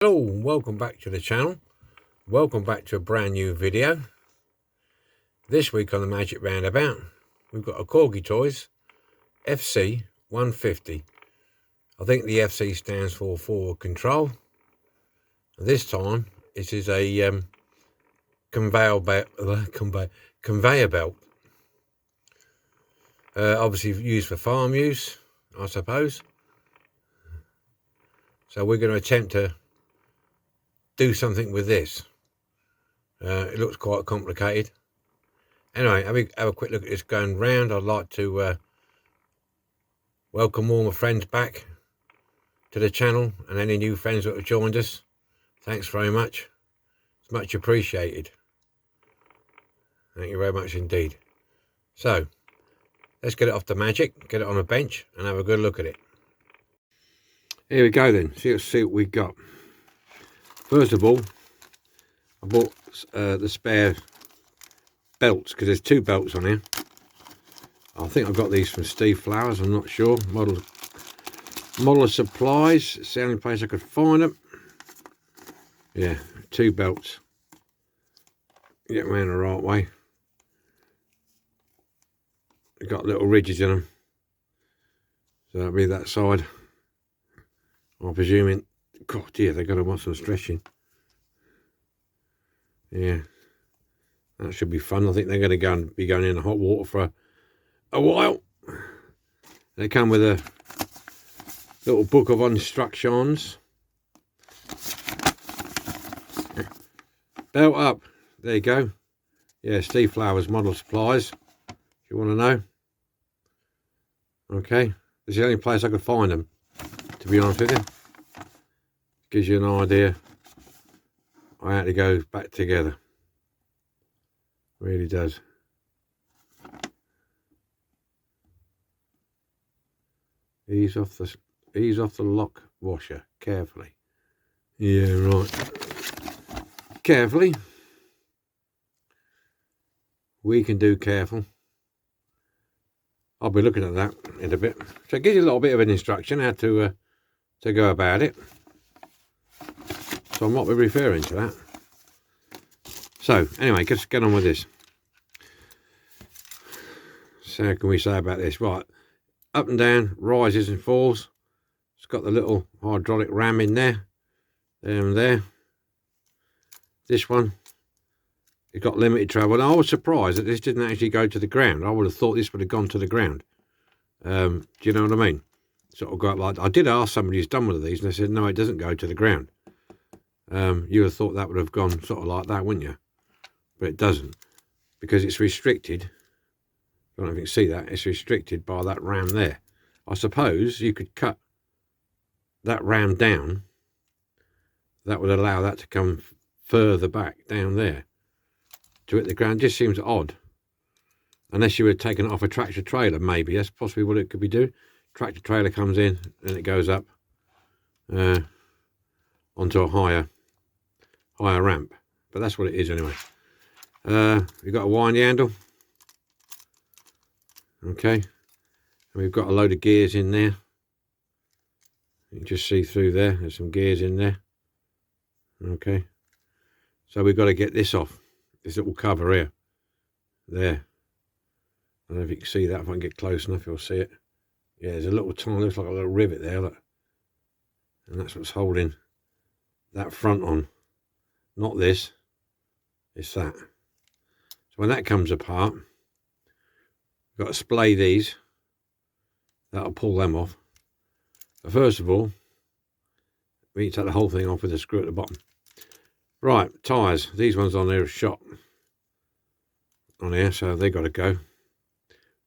Hello, welcome back to the channel. Welcome back to a brand new video. This week on the Magic Roundabout, we've got a Corgi Toys FC 150. I think the FC stands for forward control. This time, it is a conveyor belt. Obviously used for farm use, I suppose. So we're going to attempt to do something with this. It looks quite complicated. Anyway, have a quick look at this going round. I'd like to welcome all my friends back to the channel, and any new friends that have joined us. Thanks very much. It's much appreciated. Thank you very much indeed. So, let's get it off the Magic, get it on a bench, and have a good look at it. Here we go then. Let's see what we got. First of all, I bought the spare belts, because there's two belts on here. I think I got these from Steve Flowers, I'm not sure. Model of Supplies, it's the only place I could find them. Yeah, two belts. Get them around the right way. They've got little ridges in them. So that'll be that side. I'm presuming, God dear, they're going to want some stretching. Yeah, that should be fun. I think they're going to be going in the hot water for a while. They come with a little book of instructions. Belt up. There you go. Yeah, Steve Flowers Model Supplies, if you want to know. Okay, this is the only place I could find them, to be honest with you. Gives you an idea how to go back together. Really does. Ease off the lock washer carefully. Yeah, right. Carefully. We can do careful. I'll be looking at that in a bit. So it gives you a little bit of an instruction how to go about it. So I might be referring to that. So anyway, let's get on with this. So how can we say about this? Right, up and down, rises and falls. It's got the little hydraulic ram in there and there. This one, it got limited travel. And I was surprised that this didn't actually go to the ground. I would have thought this would have gone to the ground. Do you know what I mean? Sort of got like, I did ask somebody who's done one of these, and they said no, it doesn't go to the ground. You would have thought that would have gone sort of like that, wouldn't you? But it doesn't, because it's restricted. I don't know if you can see that. It's restricted by that ram there. I suppose you could cut that ram down. That would allow that to come further back down there to hit the ground. It just seems odd. Unless you were taking it off a tractor trailer, maybe. That's possibly what it could be doing. Tractor trailer comes in and it goes up onto a higher ramp. But that's what it is anyway. We've got a windy handle. Okay. And we've got a load of gears in there. You can just see through there. There's some gears in there. Okay. So we've got to get this off. This little cover here. There. I don't know if you can see that. If I can get close enough, you'll see it. Yeah, there's a little tiny, looks like a little rivet there, look. And that's what's holding that front on. Not this. It's that. So when that comes apart, we've got to splay these. That'll pull them off. But first of all, we need to take the whole thing off with a screw at the bottom. Right, tyres. These ones on there are shot on here, so they've got to go.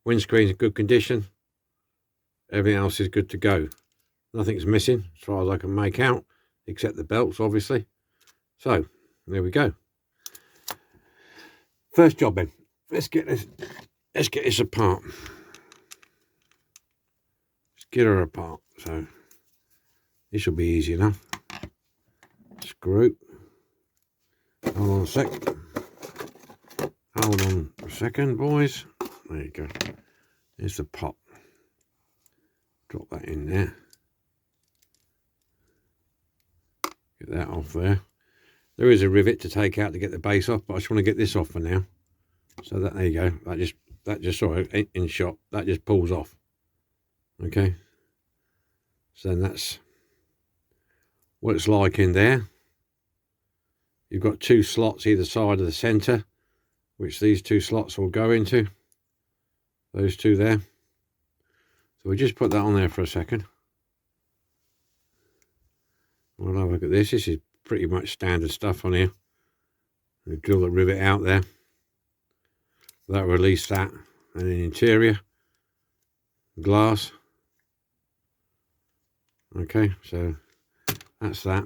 Windscreen's in good condition. Everything else is good to go. Nothing's missing as far as I can make out, except the belts, obviously. So, there we go. First job then. Let's get this apart. Let's get her apart. So, this will be easy enough. Screw. Hold on a sec. Hold on a second, boys. There you go. There's the pot. Drop that in there. Get that off there. There is a rivet to take out to get the base off, but I just want to get this off for now. So that, there you go. That just sorry, in shot, that just pulls off. Okay. So then that's what it's like in there. You've got two slots either side of the center, which these two slots will go into. Those two there. So we'll just put that on there for a second. We'll have a look at this. This is pretty much standard stuff on here. We drill the rivet out there. That'll release that. And the interior glass. Okay, so that's that.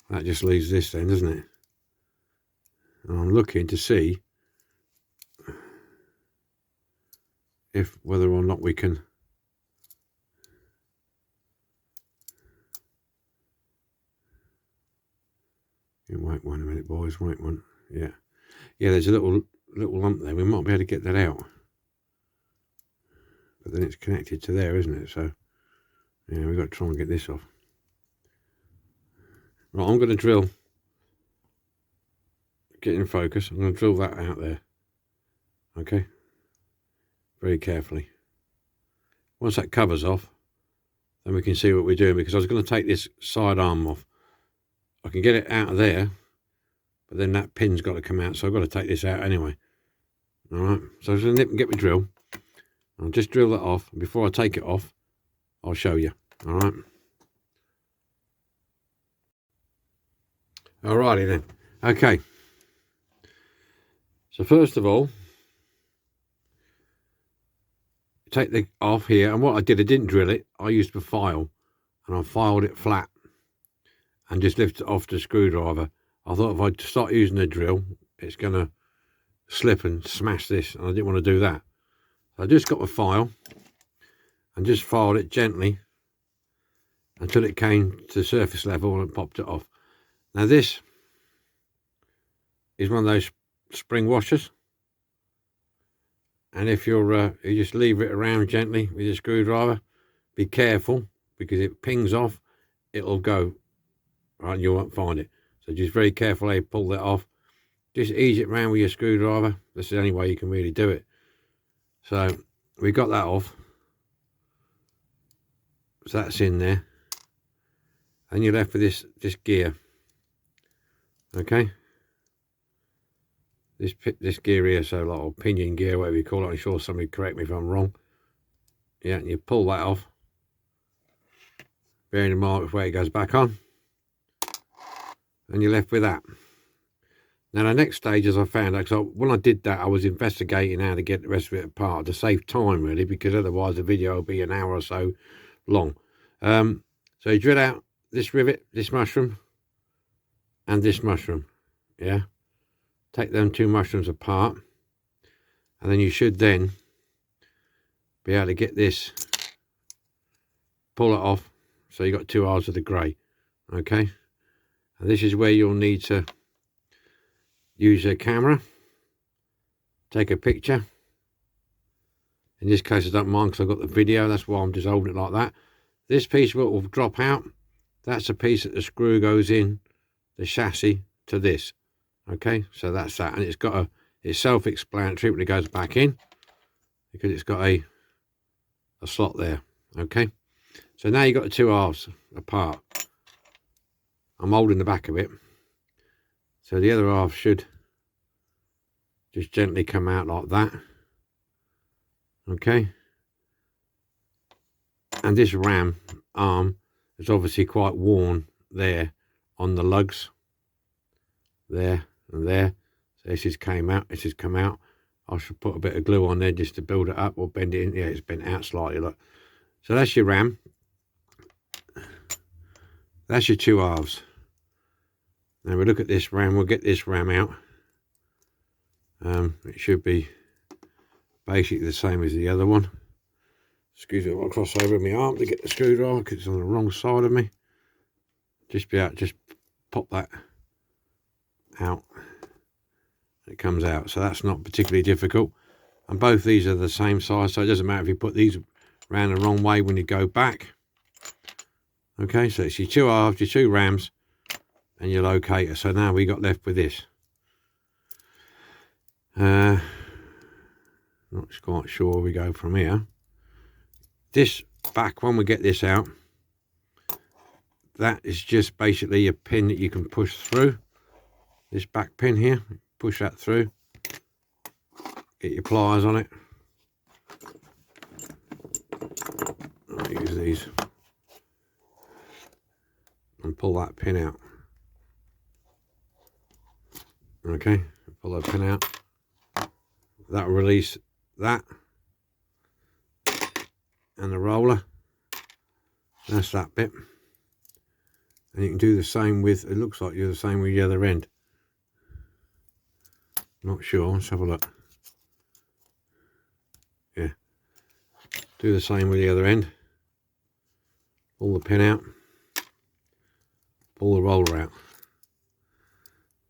That just leaves this then, doesn't it? And I'm looking to see if whether or not we can wait one minute, boys, wait one. Yeah, there's a little lump there. We might be able to get that out, but then it's connected to there, isn't it? So yeah, we've got to try and get this off. Right, I'm going to drill, get in focus, I'm going to drill that out there. Okay, very carefully. Once that covers off, then we can see what we're doing, because I was going to take this side arm off. I can get it out of there, but then that pin's got to come out, so I've got to take this out anyway. Alright, so I'm going to nip and get my drill. I'll just drill that off. Before I take it off, I'll show you. Alright. Alrighty then. Okay. So first of all, take the off here, and what I did, I didn't drill it. I used a file, and I filed it flat and just lifted it off the screwdriver. I thought if I start using a drill, it's going to slip and smash this, and I didn't want to do that. So I just got my file and just filed it gently until it came to surface level and popped it off. Now this is one of those spring washers, and if you're you just leave it around gently with your screwdriver, be careful, because if it pings off, it'll go right and you won't find it. So just very carefully pull that off. Just ease it around with your screwdriver. This is the only way you can really do it. So we got that off. So that's in there. And you're left with this gear. Okay. This gear here, so like a pinion gear, whatever you call it. I'm sure somebody correct me if I'm wrong. Yeah, and you pull that off. Bearing in mind where it goes back on. And you're left with that. Now the next stage, as I found out, because when I did that, I was investigating how to get the rest of it apart to save time, really, because otherwise the video will be an hour or so long. So you drill out this rivet, this mushroom, and this mushroom. Yeah, take them two mushrooms apart, and then you should then be able to get this, pull it off, so you got two halves of the grey. Okay, and this is where you'll need to use a camera, take a picture. In this case I don't mind because I've got the video, that's why I'm just holding it like that. This piece will drop out. That's a piece that the screw goes in the chassis to this. Okay, so that's that, and it's self-explanatory when it goes back in, because it's got a slot there. Okay, so now you've got the two halves apart. I'm holding the back of it, so the other half should just gently come out like that. Okay, and this ram arm is obviously quite worn there on the lugs, there and there. So this has come out. I should put a bit of glue on there just to build it up or bend it in. Yeah, it's bent out slightly, look. So that's your ram. That's your two halves. Now we look at this ram, we'll get this ram out. It should be basically the same as the other one. Excuse me, I'll cross over my arm to get the screwdriver because it's on the wrong side of me. Just pop that out. It comes out, so that's not particularly difficult. And both these are the same size, so it doesn't matter if you put these around the wrong way when you go back. Okay, so it's your two halves, your two rams, and your locator. So now we got left with this. Not quite sure where we go from here. This back, when we get this out, that is just basically a pin that you can push through. This back pin here, push that through. Get your pliers on it. I'll use these. And pull that pin out. Okay, pull that pin out. That'll release that. And the roller. That's that bit. And you can do the same with, it looks like you're the same with the other end. Not sure, let's have a look. Yeah. Do the same with the other end. Pull the pin out. Pull the roller out.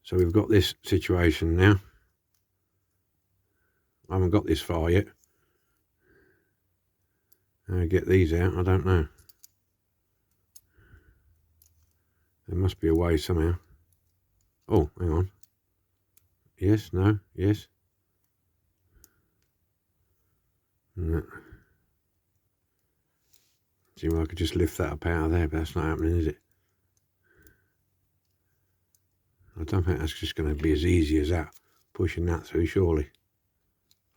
So we've got this situation now. I haven't got this far yet. How to get these out, I don't know. There must be a way somehow. Oh, hang on. Yes, no, yes. No. See, well, I could just lift that up out of there, but that's not happening, is it? I don't think that's just going to be as easy as that. Pushing that through, surely.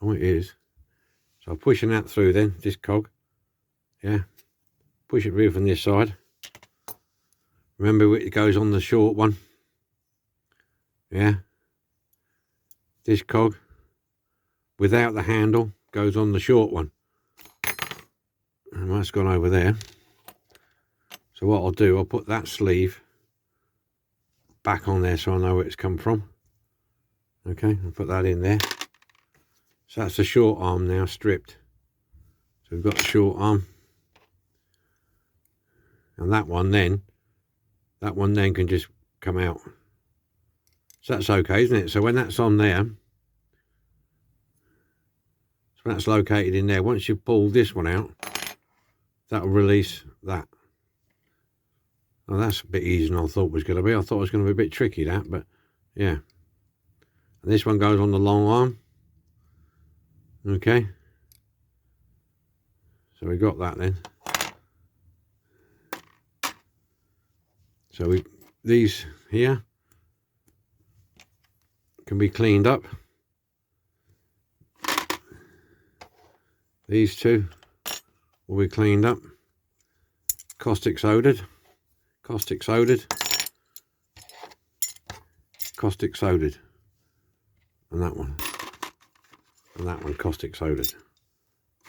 Oh, it is. So I'm pushing that through then, this cog. Yeah. Push it through from this side. Remember, it goes on the short one. Yeah. This cog, without the handle, goes on the short one. And that's gone over there. So what I'll do, I'll put that sleeve back on there so I know where it's come from. Okay, I'll put that in there. So that's the short arm now stripped. So we've got the short arm. And that one then can just come out. So that's okay, isn't it? So when that's on there, so when that's located in there, once you pull this one out, that'll release that. Well, that's a bit easier than I thought it was going to be. I thought it was going to be a bit tricky, that, but yeah. And this one goes on the long arm. Okay. So we got that then. So these here can be cleaned up. These two will be cleaned up. Caustic sodaed. Caustic sodaed. Caustic sodaed. And that one. And that one caustic sodaed.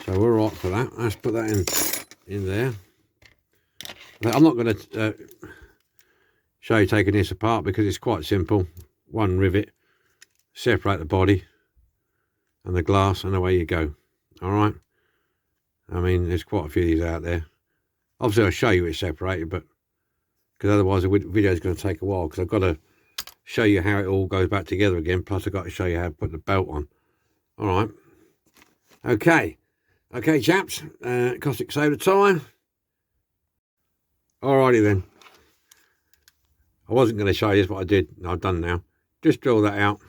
So we're right for that. Let's put that in there. I'm not going to show you taking this apart because it's quite simple. One rivet, separate the body and the glass, and away you go. All right. I mean, there's quite a few of these out there. Obviously, I'll show you it's separated, but because otherwise the video is going to take a while, because I've got to show you how it all goes back together again. Plus, I've got to show you how to put the belt on. All right. Okay. Okay, chaps. Caustic soda time. Alrighty then. I wasn't going to show you this, but I did. I've done now. Just drill that out.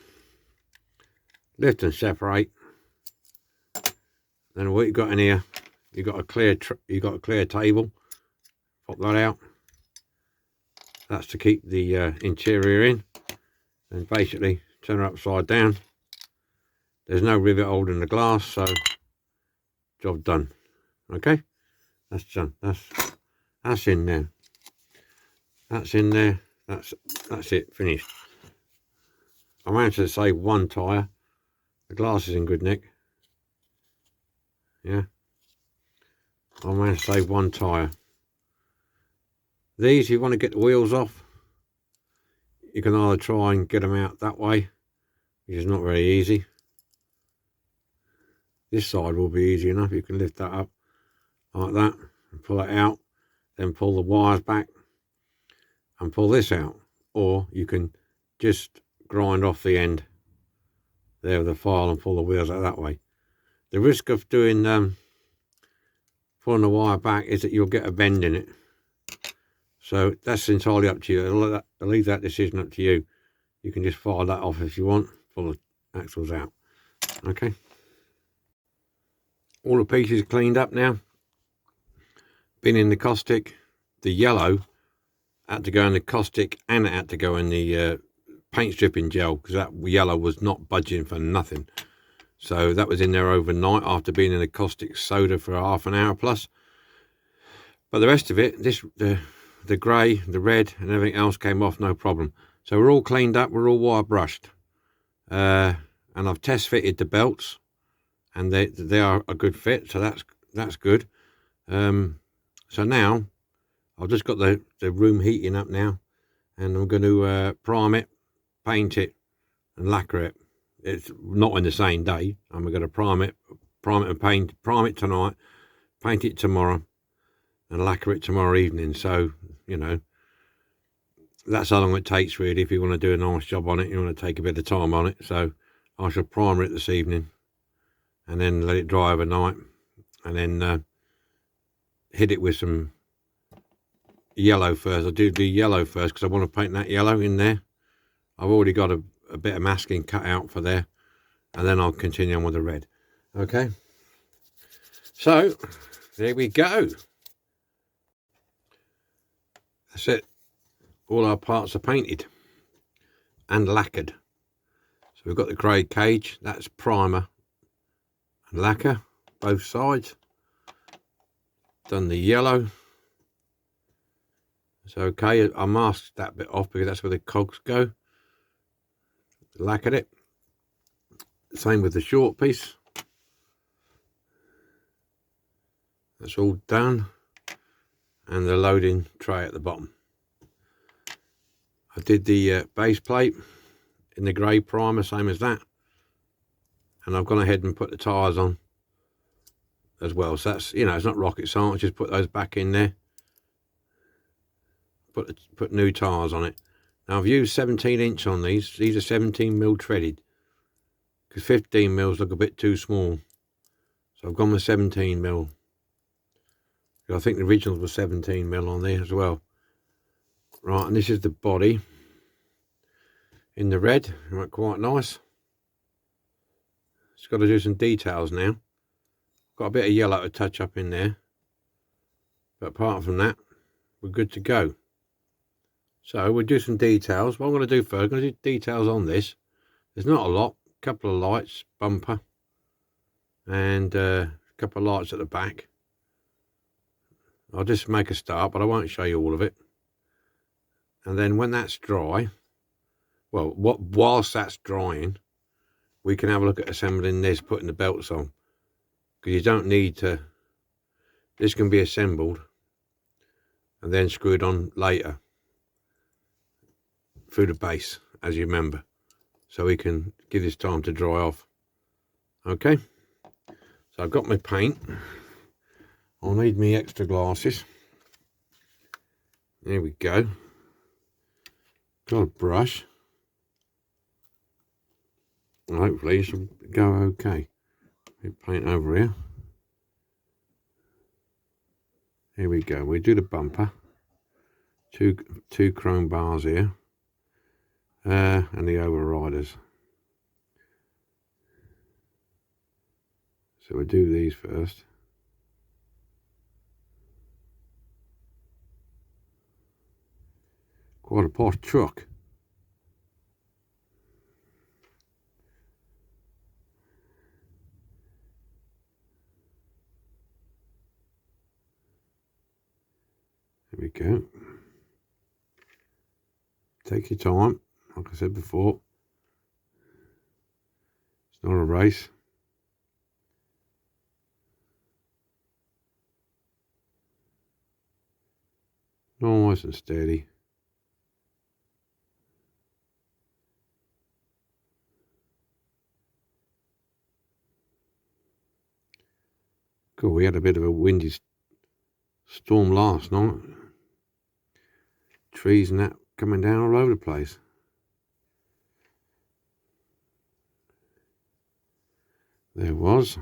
Lift and separate. Then what you've got in here, you've got a clear table. Pop that out. That's to keep the interior in. And basically turn it upside down. There's no rivet holding the glass, so job done. Okay, that's done. That's in there. That's in there. That's it. Finished. I managed to save one tyre. The glass is in good nick. Yeah. I managed to save one tyre. These, if you want to get the wheels off, you can either try and get them out that way, which is not very easy. This side will be easy enough. You can lift that up like that and pull it out, then pull the wires back and pull this out. Or you can just grind off the end there with the file and pull the wheels out that way. The risk of doing pulling the wire back is that you'll get a bend in it. So that's entirely up to you. I'll leave that decision up to you. You can just fire that off if you want, pull the axles out. Okay. All the pieces cleaned up now. Been in the caustic. The yellow had to go in the caustic and it had to go in the paint stripping gel, because that yellow was not budging for nothing. So that was in there overnight after being in the caustic soda for half an hour plus. But the rest of it, the grey, the red and everything else came off no problem. So we're all cleaned up, we're all wire brushed. And I've test fitted the belts, and they are a good fit, so that's good. So now I've just got the room heating up now, and I'm going to prime it, paint it and lacquer it. It's not in the same day. I'm going to prime it and prime it tonight, paint it tomorrow and lacquer it tomorrow evening. So, you know, that's how long it takes really. If you want to do a nice job on it, you want to take a bit of time on it. So I shall primer it this evening and then let it dry overnight, and then hit it with some yellow first. I'll do the yellow first because I want to paint that yellow in there. I've already got a bit of masking cut out for there, and then I'll continue on with the red. Okay, so there we go. That's it. All our parts are painted and lacquered. So we've got the grey cage, that's primer and lacquer, both sides. Done the yellow. It's okay. I masked that bit off because that's where the cogs go. Lacquered it. Same with the short piece. That's all done. And the loading tray at the bottom. I did the base plate in the grey primer, same as that. And I've gone ahead and put the tyres on as well. So that's, you know, it's not rocket science. Just put those back in there. Put new tyres on it. Now I've used 17" on these. These are 17mm treaded, because 15mm look a bit too small. So I've gone with 17mm. I think the originals were 17mm on there as well. Right, and this is the body in the red. It went quite nice. Just got to do some details now. Got a bit of yellow to touch up in there, but apart from that, we're good to go. So we'll do some details. What I'm going to do first, I'm going to do details on this. There's not a lot. A couple of lights, bumper, and a couple of lights at the back. I'll just make a start, but I won't show you all of it. And then when that's dry, well, whilst that's drying, we can have a look at assembling this, putting the belts on. Because you don't need to, this can be assembled and then screwed on later through the base, as you remember. So we can give this time to dry off. Okay, so I've got my paint. I'll need me extra glasses. There we go. Got a brush. And hopefully this will go okay. Paint over here. Here we go. We do the bumper. Two chrome bars here. And the overriders. So we'll do these first. Quite a posh truck. There we go. Take your time, like I said before. It's not a race. Nice and steady. Cool, we had a bit of a windy storm last night. Trees and that coming down all over the place. There was.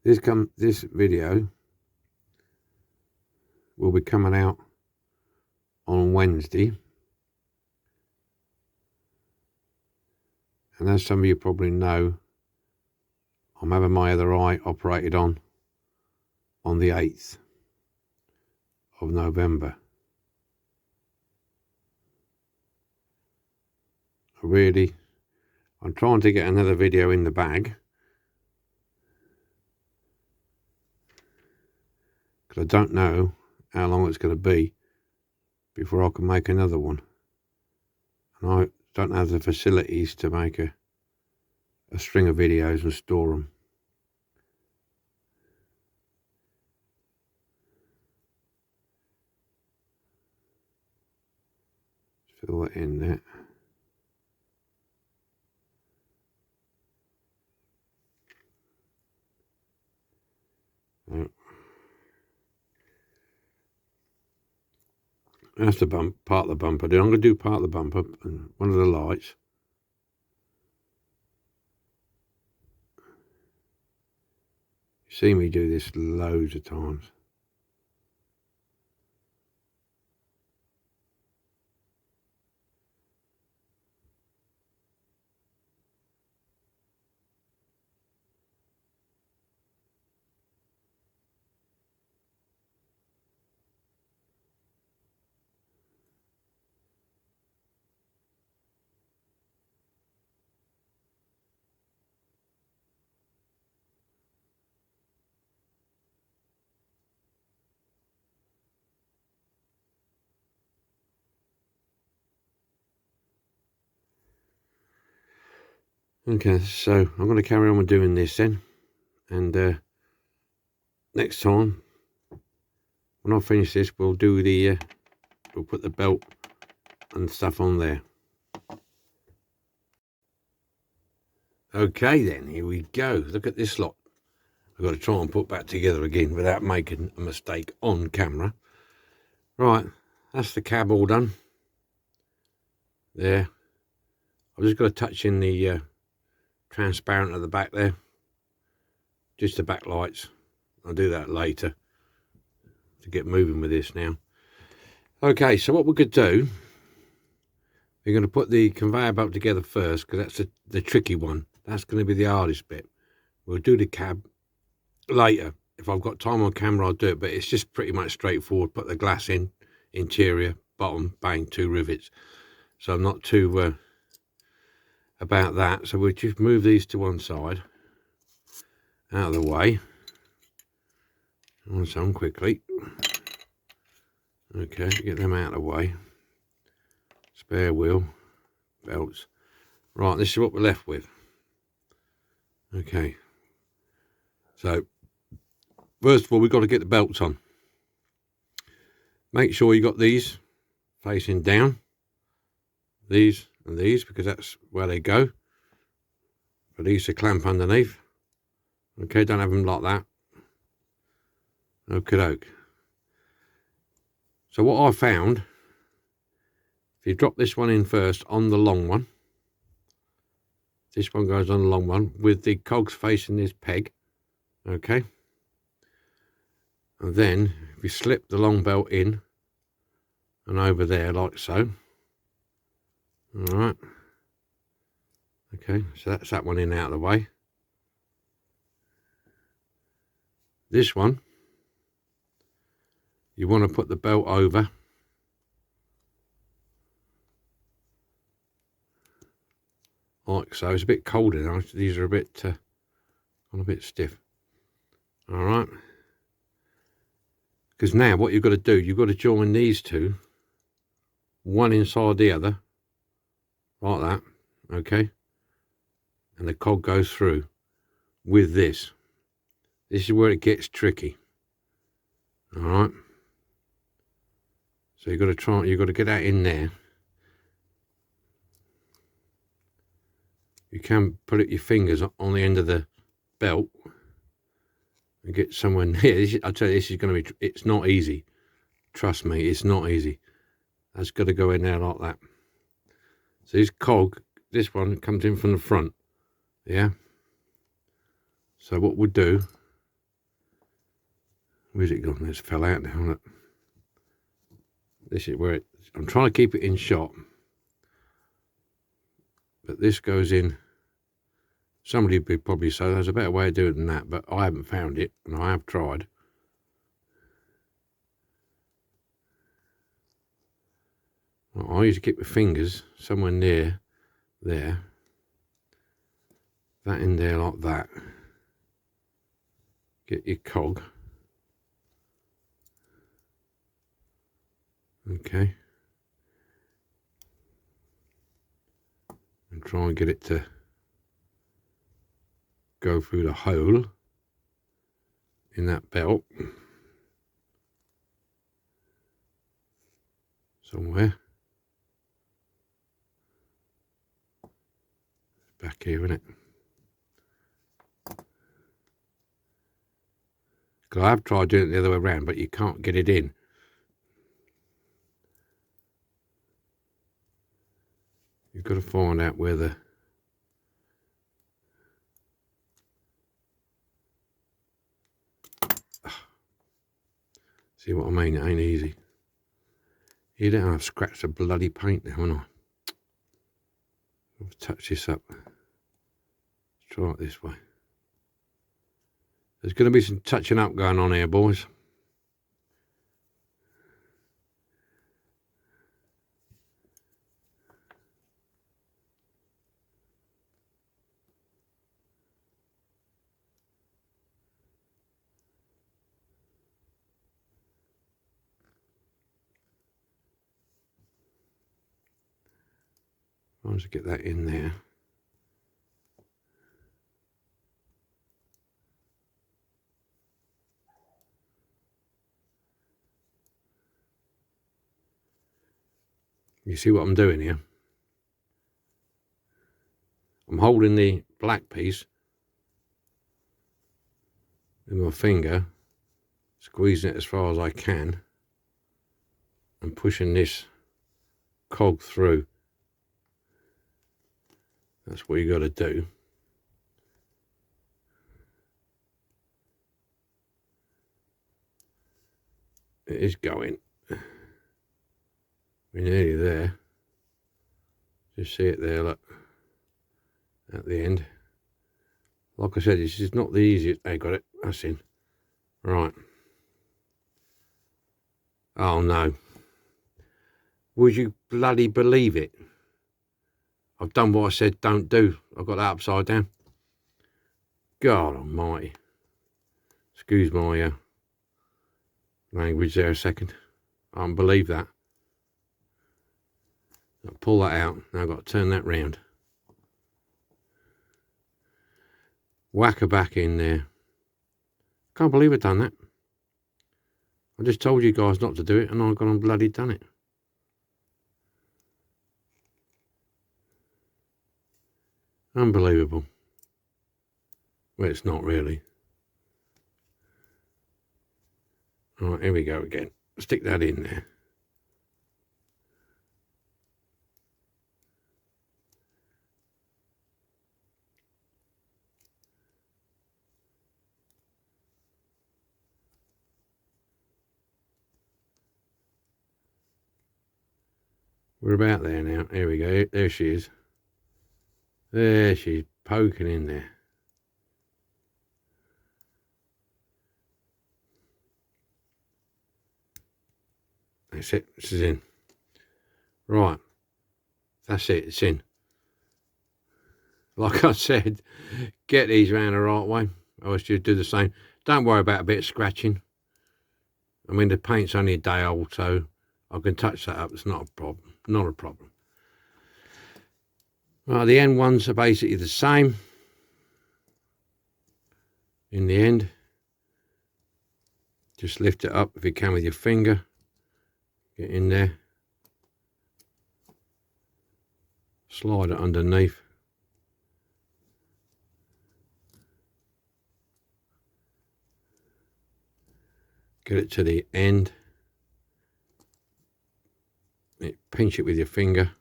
this video will be coming out on Wednesday, and as some of you probably know, I'm having my other eye operated on the 8th of November. I'm trying to get another video in the bag, because I don't know how long it's going to be before I can make another one, and I don't have the facilities to make a string of videos and store them. Fill that in there. That's the part of the bumper. Then I'm going to do part of the bumper and one of the lights. You see me do this loads of times. Okay, so I'm going to carry on with doing this then, and next time when I finish this, we'll do the we'll put the belt and stuff on there. Okay then, here we go. Look at this lot. I've got to try and put back together again without making a mistake on camera. Right, that's the cab all done. There. I've just got to touch in the transparent at the back there. Just the back lights. I'll do that later to get moving with this now. Okay, so what we could do, we're going to put the conveyor belt together first, because that's the tricky one. That's going to be the hardest bit. We'll do the cab later. If I've got time on camera, I'll do it, but it's just pretty much straightforward. Put the glass in, interior, bottom, bang, 2 rivets. So I'm not too about that. So we'll just move these to one side, out of the way, on some quickly. Okay, get them out of the way. Spare wheel, belts. Right, this is what we're left with. Okay, so first of all, we've got to get the belts on. Make sure you got these facing down, these and these, because that's where they go. For these to clamp underneath. Okay, don't have them like that. Okie doke. So what I found, if you drop this one in first on the long one, this one goes on the long one with the cogs facing this peg, okay? And then if you slip the long belt in and over there like so, all right. Okay, so that's that one in out of the way. This one, you want to put the belt over like so. It's a bit colder now. These are a bit a bit stiff. All right. Because now what you've got to do, you've got to join these two, one inside the other, like that. Okay. And the cog goes through with this. This is where it gets tricky. All right. So you've got to get that in there. You can put your fingers on the end of the belt and get somewhere near. I'll tell you, this is going to be, it's not easy. Trust me, it's not easy. That's got to go in there like that. So this cog, this one comes in from the front. Yeah. So what we'll do, Where's it gone? It's fell out now. Look. This is where it, I'm trying to keep it in shot. But this goes in. Somebody would probably say there's a better way of doing it than that, but I haven't found it, and I have tried. Well, I usually keep my fingers somewhere near there. That in there like that. Get your cog. Okay. And try and get it to go through the hole in that belt. Somewhere. Back here, isn't it? Because I have tried doing it the other way around, but you can't get it in. You've got to find out where the... See what I mean? It ain't easy. You don't have to scratch the bloody paint now, haven't I? I'll touch this up. Let's try it this way. There's going to be some touching up going on here, boys. I'll just get that in there. You see what I'm doing here? I'm holding the black piece with my finger, squeezing it as far as I can, and pushing this cog through. That's what you got to do. It is going. We're nearly there. Just see it there, look. At the end. Like I said, this is not the easiest. I got it. That's in. Right. Oh no. Would you bloody believe it? I've done what I said don't do. I've got that upside down. God almighty. Excuse my language there a second. I can't believe that. I'll pull that out. Now I've got to turn that round. Whack her back in there. Can't believe I've done that. I just told you guys not to do it and I've gone and bloody done it. Unbelievable. Well, it's not really. All right, here we go again. Stick that in there. We're about there now. Here we go. There she is. There she's poking in there. That's it. This is in. Right. That's it. It's in. Like I said, get these round the right way. I always do the same. Don't worry about a bit of scratching. I mean, the paint's only a day old, so I can touch that up. It's not a problem. Not a problem. Right, the end ones are basically the same. In the end, just lift it up if you can with your finger. Get in there. Slide it underneath. Get it to the end. Pinch it with your finger.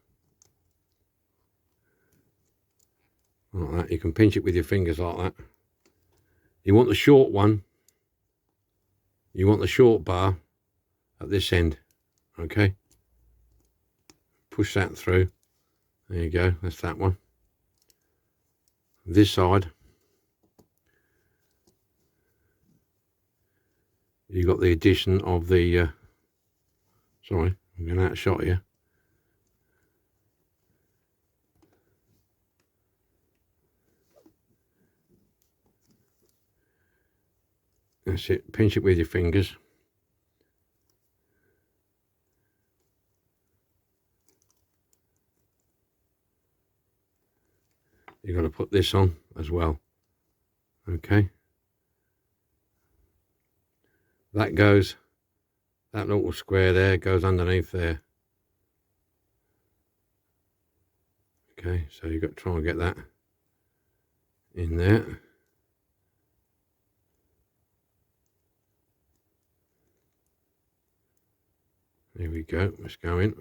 Like that. You can pinch it with your fingers like that. You want the short one. you want the short bar at this end. Okay, push that through. There you go, that's that one. This side, you got the addition of the sorry, I'm going out of shot here. That's it, pinch it with your fingers. You've got to put this on as well. Okay. That goes, that little square there goes underneath there. Okay, so you've got to try and get that in there. There we go, let's go in.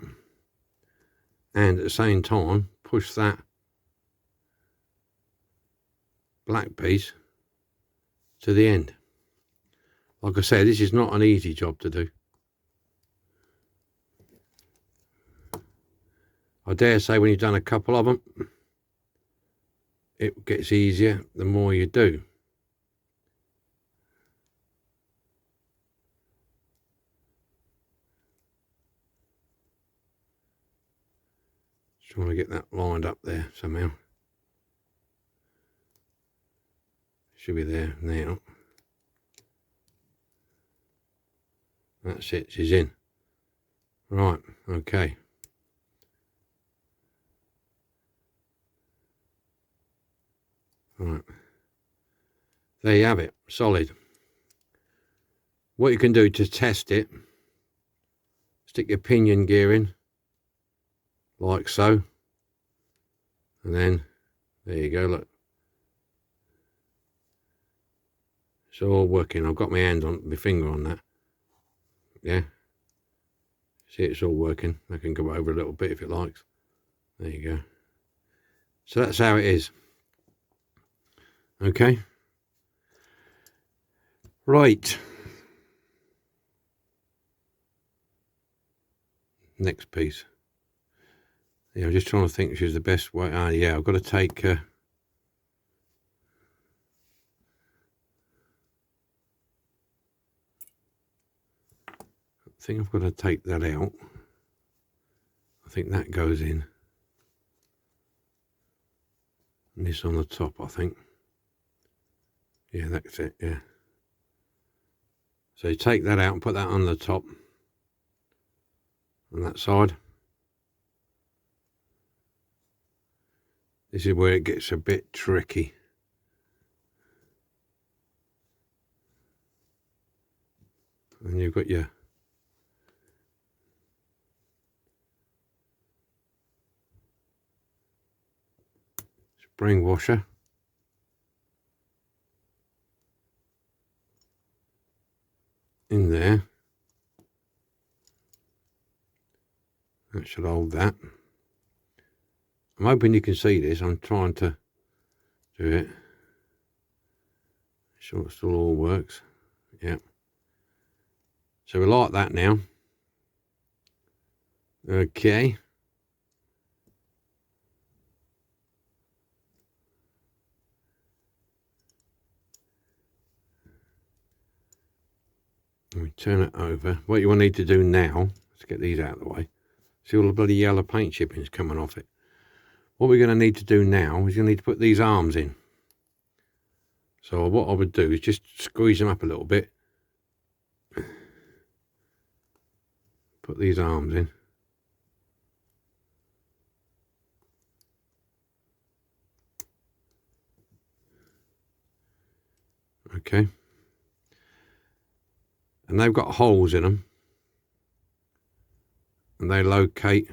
And at the same time, push that black piece to the end. Like I said, this is not an easy job to do. I dare say when you've done a couple of them, it gets easier the more you do. Just trying to get that lined up there somehow. Should be there now. That's it, she's in. Right, okay. Right. There you have it, solid. What you can do to test it, stick your pinion gear in, like so. And then, there you go, look. It's all working. I've got my hand on, my finger on that. Yeah. See, it's all working. I can go over a little bit if it likes. There you go. So that's how it is. Okay. Right. Next piece. Yeah, I'm just trying to think which is the best way. Yeah, I've got to take... I think I've got to take that out. I think that goes in. And this on the top, I think. Yeah, that's it, yeah. So you take that out and put that on the top. On that side. This is where it gets a bit tricky. And you've got your spring washer. In there. That should hold that. I'm hoping you can see this. I'm trying to do it. Sure it still all works. Yeah. So we like that now. Okay. Let me turn it over. What you will need to do now, let's get these out of the way. See all the bloody yellow paint chippings coming off it. What we're going to need to do now is you need to put these arms in. So what I would do is just squeeze them up a little bit. Put these arms in. Okay. And they've got holes in them. And they locate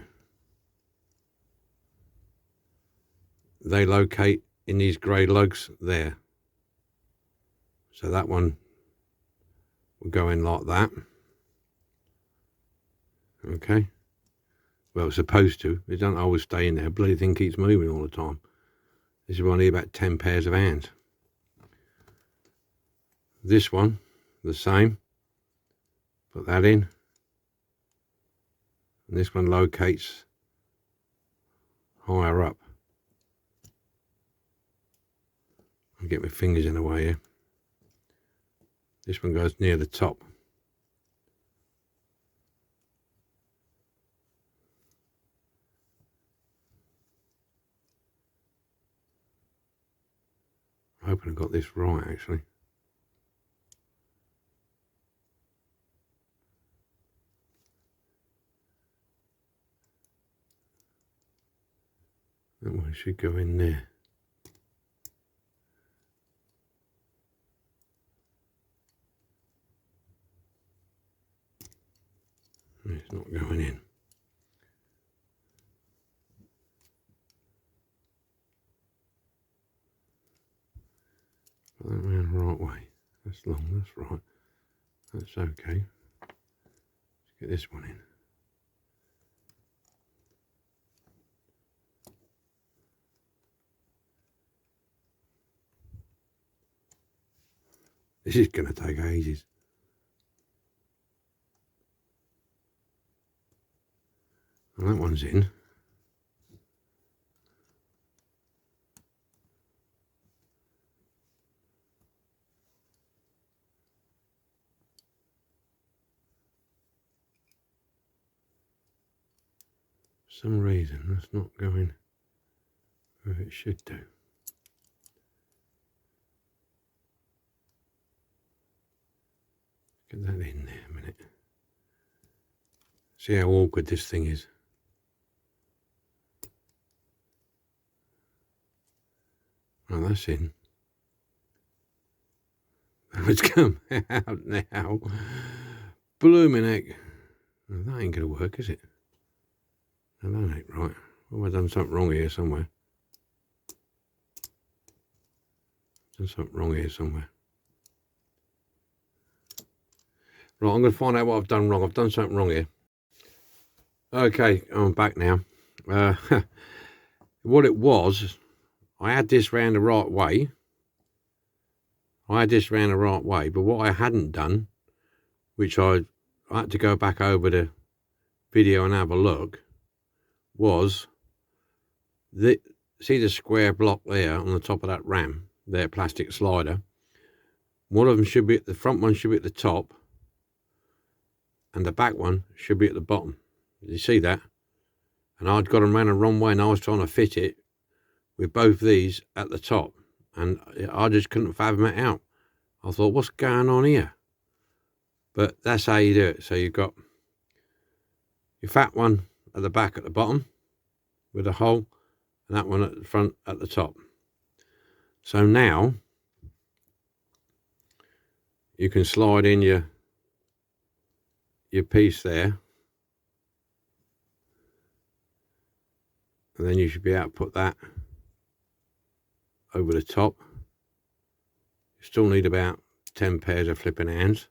in these grey lugs there. So that one will go in like that. Okay. Well, it's supposed to. It doesn't always stay in there. Bloody thing keeps moving all the time. This is why I need about 10 pairs of hands. This one, the same. Put that in. And this one locates higher up. I'll get my fingers in the way here. This one goes near the top. I'm hoping I got this right actually. That one should go in there. It's not going in. Put that round the right way. That's long, that's right. That's okay. Let's get this one in. This is going to take ages. Well, that one's in. For some reason, that's not going where it should do. Get that in there a minute. See how awkward this thing is. Well, that's in. Oh, it's come out now. Blooming heck. Well, that ain't going to work, is it? No, that ain't right. Well, I've done something wrong here somewhere. Done something wrong here somewhere. Right, I'm going to find out what I've done wrong. I've done something wrong here. Okay, I'm back now. What it was, I had this round the right way. But what I hadn't done, which I had to go back over the video and have a look, was see the square block there on the top of that ram, their plastic slider. One of them should be at the front, one should be at the top, and the back one should be at the bottom. You see that? And I'd got them around the wrong way, and I was trying to fit it with both these at the top, and I just couldn't fathom it out. I thought, what's going on here? But that's how you do it. So you've got your fat one at the back at the bottom with a hole, and that one at the front at the top. So now you can slide in your piece there, and then you should be able to put that over the top. You still need about 10 pairs of flipping hands.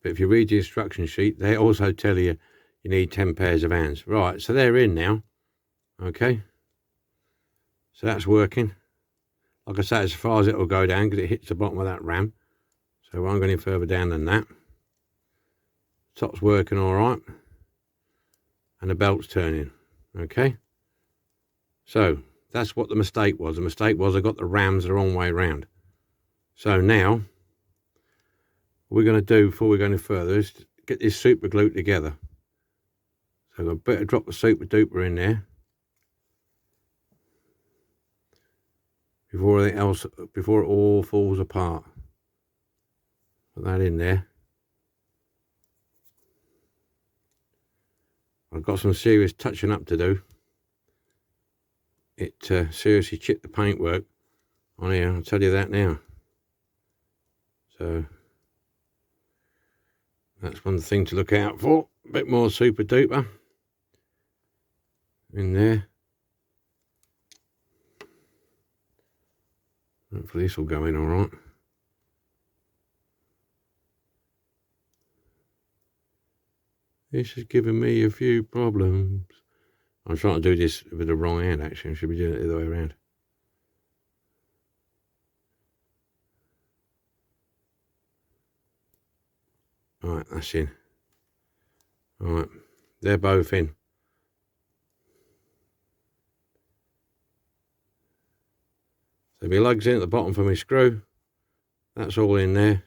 But if you read the instruction sheet, they also tell you you need 10 pairs of hands. Right, so they're in now. Okay. So that's working. Like I say, as far as it will go down, because it hits the bottom of that ram. So I won't go any further down than that. Top's working all right. And the belt's turning. Okay. So that's what the mistake was. The mistake was I got the rams the wrong way around. So now, what we're going to do before we go any further is get this super glue together. So I better drop the super duper in there before anything else, before it all falls apart. Put that in there. I've got some serious touching up to do. It seriously chipped the paintwork on here, I'll tell you that now. So that's one thing to look out for. A bit more super duper in there. Hopefully this will go in all right. This is giving me a few problems. I'm trying to do this with the wrong hand actually. I should be doing it the other way around. Right, that's in. Right, they're both in. So my lug's in at the bottom for my screw. That's all in there.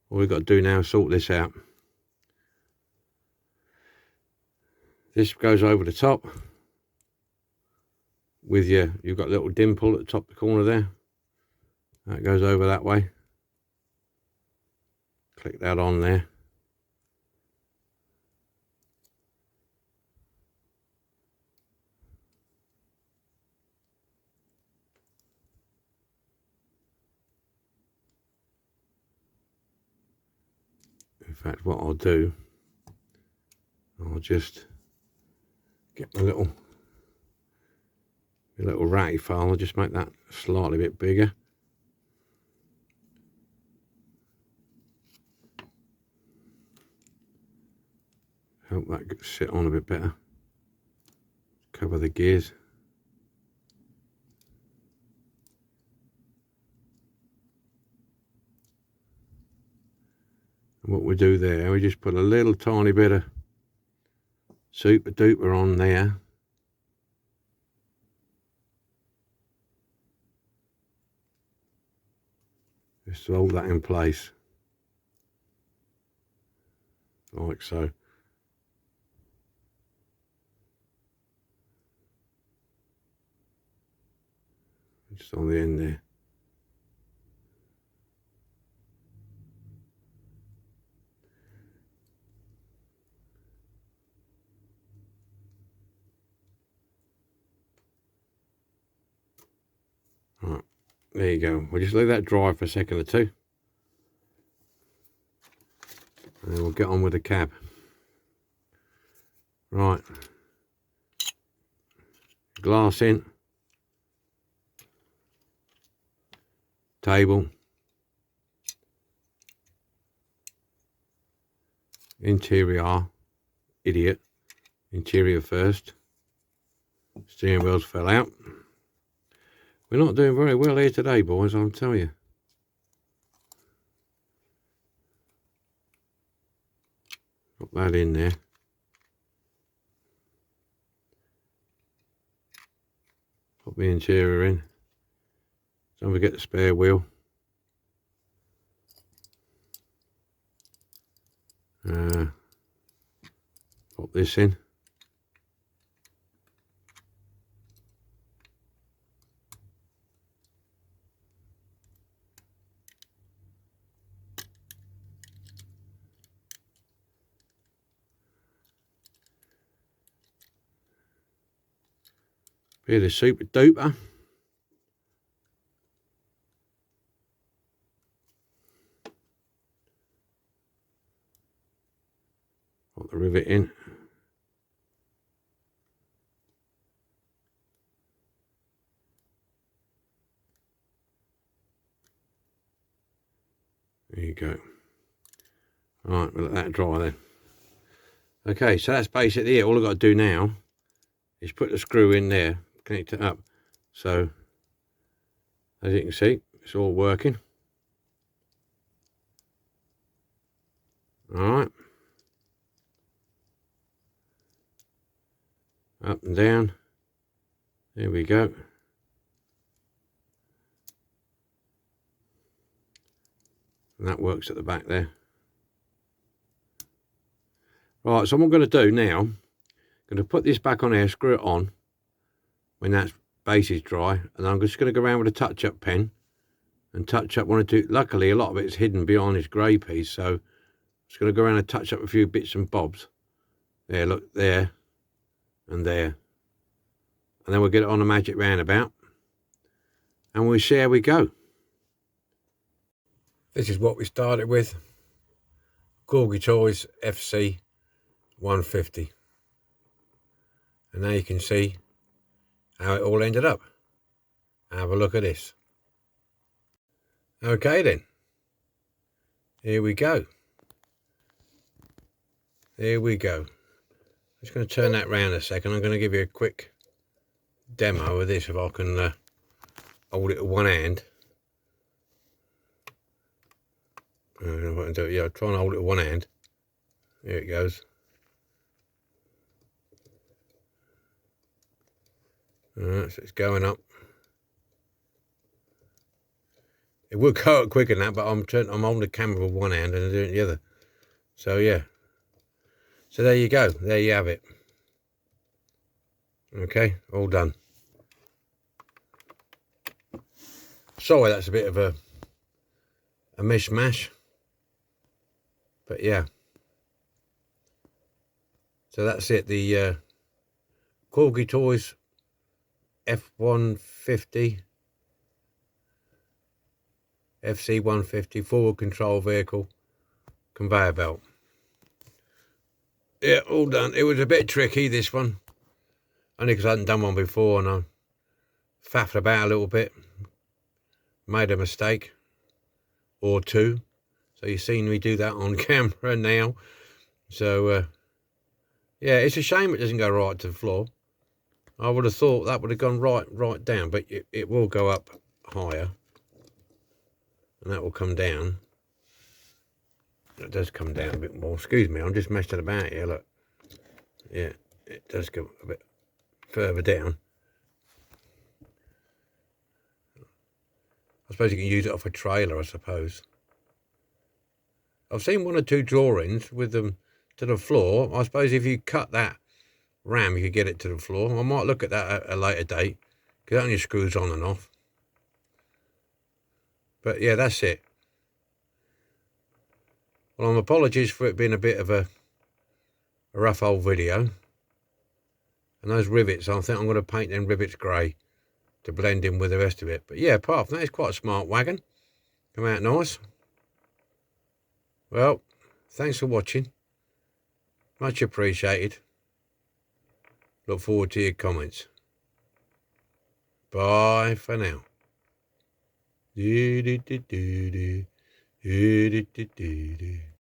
All we've got to do now is sort this out. This goes over the top with you've got a little dimple at the top of the corner there. That goes over that way. Click that on there. In fact, what I'll do, I'll just get my little ratty file. I'll just make that slightly bit bigger. Help that sit on a bit better. Cover the gears. And what we do there, we just put a little tiny bit of super duper on there. Just to hold that in place. Like so. Just on the end there. Right, there you go. We'll just leave that dry for a second or two. And then we'll get on with the cab. Right. Glass in. Table. Interior. Idiot. Interior first. Steering wheels fell out. We're not doing very well here today, boys, I'll tell you. Put that in there. Put the interior in. Don't forget the spare wheel. Pop this in. Bit of super duper. Put the rivet in. There you go. Right, we'll let that dry then. Okay, so that's basically it. All I've got to do now is put the screw in there, connect it up. So, as you can see, it's all working. Alright. Up and down. There we go. And that works at the back there. Right, so what I'm going to do now, I'm going to put this back on here, screw it on when that base is dry, and I'm just going to go around with a touch-up pen and touch up one or two. Luckily, a lot of it's hidden behind this grey piece, so I'm just going to go around and touch up a few bits and bobs. There, look, there, and there. And then we'll get it on a magic roundabout, and we'll see how we go. This is what we started with. Corgi Toys FC 150. And now you can see how it all ended up. Have a look at this. Okay then. Here we go. Here we go. I'm just going to turn that round a second. I'm going to give you a quick demo of this if I can hold it with one hand. What I can do, yeah, I'll try and hold it with one hand. There it goes. Alright, so it's going up. It would go up quicker than that, but I'm holding the camera with one hand and I'm doing it the other. So yeah. So there you go. There you have it. Okay, all done. Sorry, that's a bit of a mishmash. But yeah. So that's it. The Corgi Toys F150 FC150 forward control vehicle conveyor belt. Yeah, all done. It was a bit tricky, this one, only because I hadn't done one before and I faffed about a little bit, made a mistake or two. So you've seen me do that on camera now. So yeah, it's a shame it doesn't go right to the floor. I would have thought that would have gone right down, but it will go up higher and that will come down. It does come down a bit more. Excuse me, I'm just messing about here, look. Yeah, it does go a bit further down. I suppose you can use it off a trailer, I suppose. I've seen one or two drawings with them to the floor. I suppose if you cut that ram, you could get it to the floor. I might look at that at a later date, because it only screws on and off. But yeah, that's it. Well, apologies for it being a bit of a rough old video. And those rivets, I think I'm going to paint them rivets grey to blend in with the rest of it. But yeah, apart from that, it's quite a smart wagon. Come out nice. Well, thanks for watching. Much appreciated. Look forward to your comments. Bye for now.